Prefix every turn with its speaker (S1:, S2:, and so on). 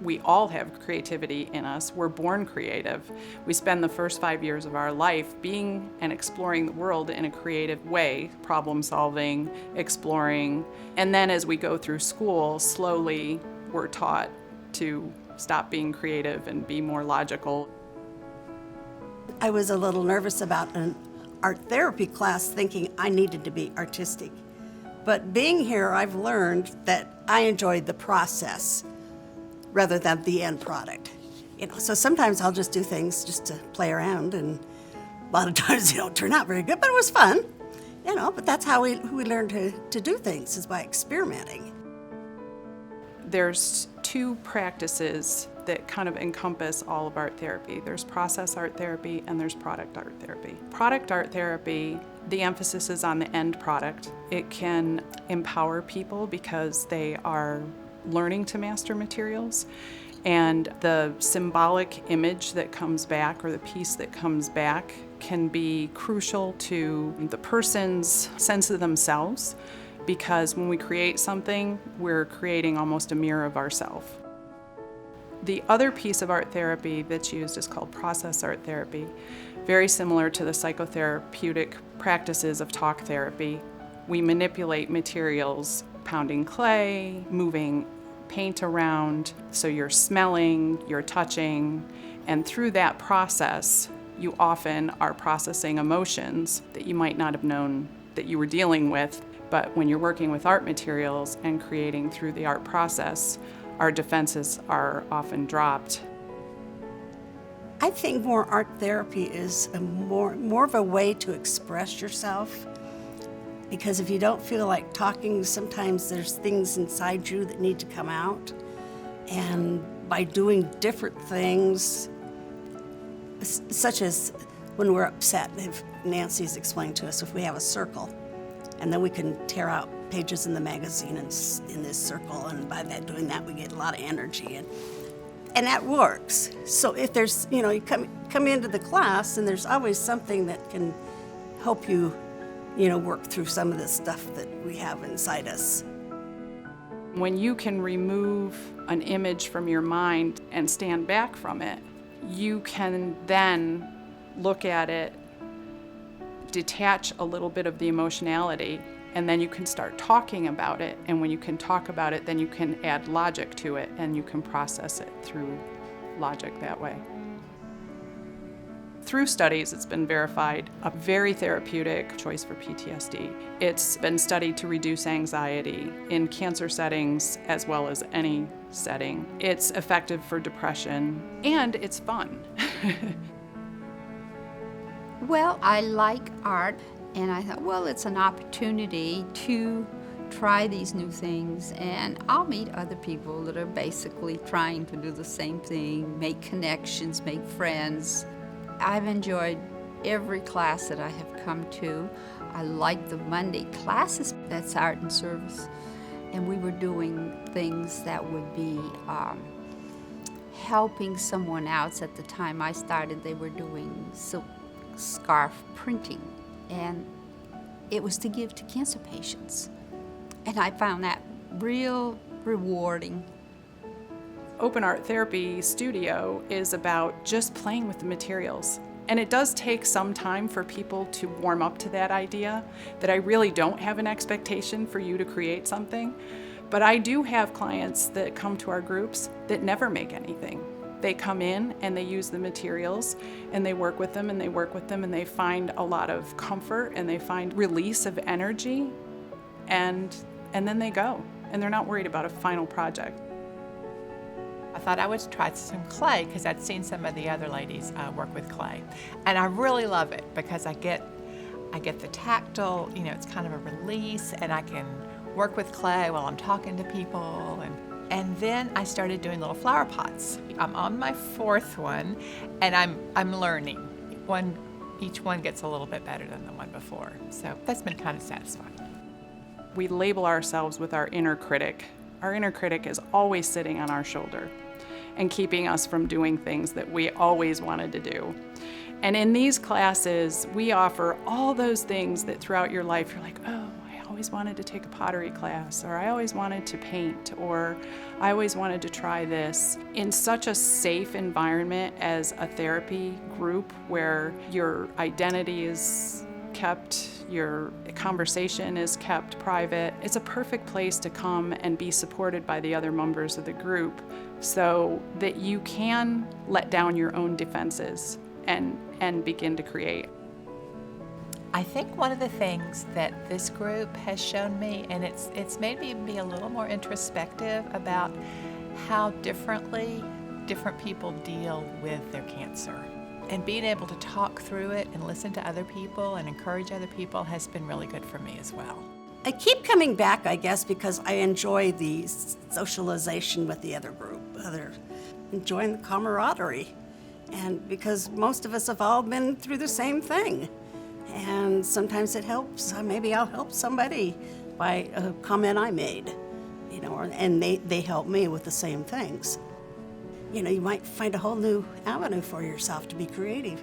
S1: We all have creativity in us. We're born creative. We spend the first 5 years of our life being and exploring the world in a creative way, problem solving, exploring. And then as we go through school, slowly we're taught to stop being creative and be more logical.
S2: I was a little nervous about an art therapy class thinking I needed to be artistic. But being here, I've learned that I enjoyed the process rather than the end product. So sometimes I'll just do things just to play around, and a lot of times they don't turn out very good, but it was fun. But that's how we learn to do things, is by experimenting.
S1: There's two practices that kind of encompass all of art therapy. There's process art therapy and there's product art therapy. Product art therapy, the emphasis is on the end product. It can empower people because they are learning to master materials, and the symbolic image that comes back, or the piece that comes back, can be crucial to the person's sense of themselves, because when we create something, we're creating almost a mirror of ourselves. The other piece of art therapy that's used is called process art therapy, very similar to the psychotherapeutic practices of talk therapy. We manipulate materials, pounding clay, moving paint around, so you're smelling, you're touching, and through that process, you often are processing emotions that you might not have known that you were dealing with. But when you're working with art materials and creating through the art process, our defenses are often dropped.
S2: I think more art therapy is more of a way to express yourself, because if you don't feel like talking, sometimes there's things inside you that need to come out. And by doing different things, such as when we're upset, if Nancy's explained to us, if we have a circle, and then we can tear out pages in the magazine in this circle, and by doing that, we get a lot of energy, and that works. So if there's, you come into the class, and there's always something that can help you, work through some of the stuff that we have inside us.
S1: When you can remove an image from your mind and stand back from it, you can then look at it, detach a little bit of the emotionality, and then you can start talking about it. And when you can talk about it, then you can add logic to it, and you can process it through logic that way. Through studies, it's been verified a very therapeutic choice for PTSD. It's been studied to reduce anxiety in cancer settings as well as any setting. It's effective for depression, and it's fun.
S3: Well, I like art, and I thought, well, it's an opportunity to try these new things, and I'll meet other people that are basically trying to do the same thing, make connections, make friends. I've enjoyed every class that I have come to. I like the Monday classes, that's art and service, and we were doing things that would be helping someone else. At the time I started, they were doing silk scarf printing, and it was to give to cancer patients. And I found that real rewarding.
S1: Open Art Therapy Studio is about just playing with the materials. And it does take some time for people to warm up to that idea, that I really don't have an expectation for you to create something. But I do have clients that come to our groups that never make anything. They come in and they use the materials and they work with them and they work with them, and they find a lot of comfort and they find release of energy, and then they go, and they're not worried about a final project.
S4: I thought I would try some clay because I'd seen some of the other ladies work with clay, and I really love it because I get the tactile, it's kind of a release, and I can work with clay while I'm talking to people, and then I started doing little flower pots. I'm on my fourth one, and I'm learning. Each one gets a little bit better than the one before, so that's been kind of satisfying.
S1: We label ourselves with our inner critic. Our inner critic is always sitting on our shoulder and keeping us from doing things that we always wanted to do. And in these classes, we offer all those things that throughout your life you're like, oh, I always wanted to take a pottery class, or I always wanted to paint, or I always wanted to try this. In such a safe environment as a therapy group where your identity is kept, your conversation is kept private, it's a perfect place to come and be supported by the other members of the group so that you can let down your own defenses and begin to create.
S4: I think one of the things that this group has shown me, and it's made me be a little more introspective about how differently different people deal with their cancer. And being able to talk through it and listen to other people and encourage other people has been really good for me as well.
S2: I keep coming back, I guess, because I enjoy the socialization with the other group, enjoying the camaraderie. And because most of us have all been through the same thing. And sometimes it helps. Maybe I'll help somebody by a comment I made, and they help me with the same things. You might find a whole new avenue for yourself to be creative